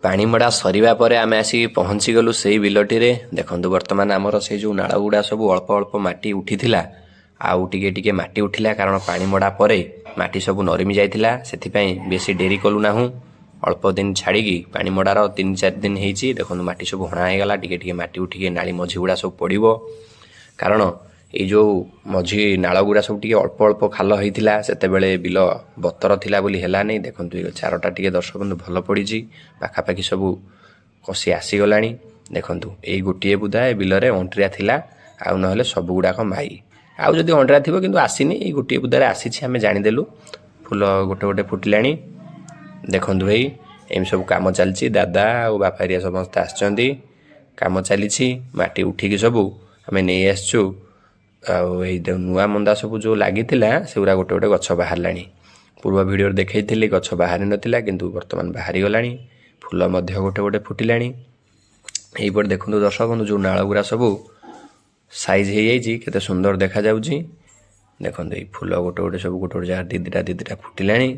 ପାଣି ମଡ଼ା ସରିବା ପରେ ଆମେ ଆସିକି ପହଞ୍ଚିଗଲୁ ସେଇ ବିଲଟିରେ। ଦେଖନ୍ତୁ ବର୍ତ୍ତମାନ ଆମର ସେଇ ଯେଉଁ ନାଳ ଗୁଡ଼ା ସବୁ ଅଳ୍ପ ଅଳ୍ପ ମାଟି ଉଠିଥିଲା, ଆଉ ଟିକେ ଟିକେ ମାଟି ଉଠିଲା, କାରଣ ପାଣି ମଡ଼ା ପରେ ମାଟି ସବୁ ନରମି ଯାଇଥିଲା। ସେଥିପାଇଁ ବେଶୀ ଡେରି କଲୁ ନାହୁଁ, ଅଳ୍ପ ଦିନ ଛାଡ଼ିକି ପାଣି ମଡ଼ାର 3-4 ଦିନ ହେଇଛି। ଦେଖନ୍ତୁ ମାଟି ସବୁ ହଣା ହେଇଗଲା, ଟିକେ ଟିକେ ମାଟି ଉଠିକି ନାଳି ମଝି ଗୁଡ଼ା ସବୁ ପଡ଼ିବ, କାରଣ ଏଇ ଯେଉଁ ମଝି ନାଳ ଗୁଡ଼ା ସବୁ ଟିକେ ଅଳ୍ପ ଅଳ୍ପ ଖାଲ ହେଇଥିଲା, ସେତେବେଳେ ବିଲ ବତର ଥିଲା ବୋଲି ହେଲାନି। ଦେଖନ୍ତୁ ଏ ଚାରଟା ଟିକେ ଦର୍ଶକ ବନ୍ଧୁ ଭଲ ପଡ଼ିଛି, ପାଖାପାଖି ସବୁ କଷି ଆସିଗଲାଣି। ଦେଖନ୍ତୁ ଏଇ ଗୋଟିଏ ବୁଦା ଏ ବିଲରେ ଅଣ୍ଟିଆ ଥିଲା, ଆଉ ନହେଲେ ସବୁ ଗୁଡ଼ାକ ମାଇ। ଆଉ ଯଦି ଅଣ୍ଟିଆ ଥିବ କିନ୍ତୁ ଆସିନି, ଏଇ ଗୋଟିଏ ବୁଦାରେ ଆସିଛି ଆମେ ଜାଣିଦେଲୁ। ଫୁଲ ଗୋଟେ ଗୋଟେ ଫୁଟିଲାଣି। ଦେଖନ୍ତୁ ଭାଇ ଏମିତି ସବୁ କାମ ଚାଲିଛି, ଦାଦା ଆଉ ବାପା ହେରିକା ସମସ୍ତେ ଆସିଛନ୍ତି, କାମ ଚାଲିଛି। ମାଟି ଉଠିକି ସବୁ ଆମେ ନେଇ ଆସିଛୁ। ଆଉ ଏଇ ନୂଆ ମନ୍ଦା ସବୁ ଯେଉଁ ଲାଗିଥିଲା ସେଗୁଡ଼ା ଗୋଟେ ଗୋଟେ ଗଛ ବାହାରିଲାଣି। ପୂର୍ବ ଭିଡ଼ିଓରେ ଦେଖେଇଥିଲି ଗଛ ବାହାରି ନଥିଲା, କିନ୍ତୁ ବର୍ତ୍ତମାନ ବାହାରିଗଲାଣି। ଫୁଲ ମଧ୍ୟ ଗୋଟେ ଗୋଟେ ଫୁଟିଲାଣି। ଏଇପଟେ ଦେଖନ୍ତୁ ଦର୍ଶକ ବନ୍ଧୁ, ଯେଉଁ ନାଳ ଗୁଡ଼ା ସବୁ ସାଇଜ୍ ହେଇଯାଇଛି, କେତେ ସୁନ୍ଦର ଦେଖାଯାଉଛି। ଦେଖନ୍ତୁ ଏଇ ଫୁଲ ଗୋଟେ ଗୋଟେ ସବୁ ଗୋଟେ ଗୋଟେ ଜାଗାରେ ଦି ଦିଟା ଫୁଟିଲାଣି।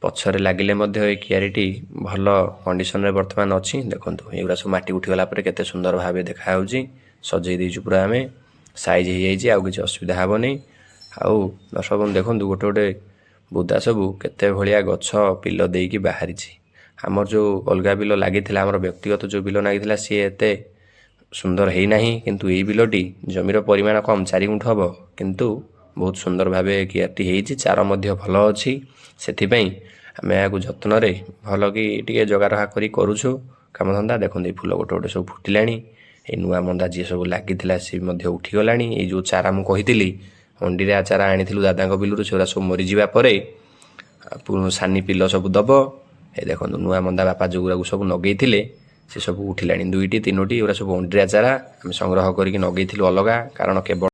ପଛରେ ଲାଗିଲେ ମଧ୍ୟ ଏଇ କିଆରିଟି ଭଲ କଣ୍ଡିସନରେ ବର୍ତ୍ତମାନ ଅଛି। ଦେଖନ୍ତୁ ଏଗୁଡ଼ା ସବୁ ମାଟି ଉଠିଗଲା ପରେ କେତେ ସୁନ୍ଦର ଭାବେ ଦେଖାଯାଉଛି। ସଜେଇ ଦେଇଛୁ ପୁରା ଆମେ, ସାଇଜ୍ ହେଇଯାଇଛି, ଆଉ କିଛି ଅସୁବିଧା ହେବନି। ଆଉ ଦର୍ଶକ ବନ୍ଧୁ ଦେଖନ୍ତୁ ଗୋଟେ ଗୋଟେ ବୁଦା ସବୁ କେତେ ଭଳିଆ ଗଛ ପିଲ ଦେଇକି ବାହାରିଛି। ଆମର ଯେଉଁ ଅଲଗା ବିଲ ଲାଗିଥିଲା, ଆମର ବ୍ୟକ୍ତିଗତ ଯେଉଁ ବିଲ ଲାଗିଥିଲା, ସିଏ ଏତେ ସୁନ୍ଦର ହେଇନାହିଁ। କିନ୍ତୁ ଏଇ ବିଲଟି ଜମିର ପରିମାଣ କମ୍, 4 ଗୁଣ୍ଠ ହେବ, କିନ୍ତୁ ବହୁତ ସୁନ୍ଦର ଭାବେ କିଆରିଟି ହେଇଛି। ଚାର ମଧ୍ୟ ଭଲ ଅଛି। ସେଥିପାଇଁ ଆମେ ଏହାକୁ ଯତ୍ନରେ ଭଲ କି ଟିକେ ଜଗାରଖା କରି କରୁଛୁ କାମଧନ୍ଦା। ଦେଖନ୍ତୁ ଏଇ ଫୁଲ ଗୋଟେ ଗୋଟେ ସବୁ ଫୁଟିଲାଣି। ଏଇ ନୂଆ ମନ୍ଦା ଯିଏ ସବୁ ଲାଗିଥିଲା ସିଏ ମଧ୍ୟ ଉଠିଗଲାଣି। ଏଇ ଯେଉଁ ଚାରା ମୁଁ କହିଥିଲି, ଅଣ୍ଡିରା ଚାରା ଆଣିଥିଲୁ ଦାଦାଙ୍କ ବିଲରୁ, ସେଗୁଡ଼ା ସବୁ ମରିଯିବା ପରେ ସାନି ପିଲ ସବୁ ଦବ। ଏ ଦେଖନ୍ତୁ ନୂଆ ମନ୍ଦା ବାପା ଯେଉଁଗୁଡ଼ାକୁ ସବୁ ଲଗେଇଥିଲେ ସେ ସବୁ ଉଠିଲାଣି, 2ଟି 3ଟି। ଏଗୁଡ଼ା ସବୁ ଅଣ୍ଡିରା ଚାରା ଆମେ ସଂଗ୍ରହ କରିକି ଲଗେଇଥିଲୁ ଅଲଗା, କାରଣ କେବଳ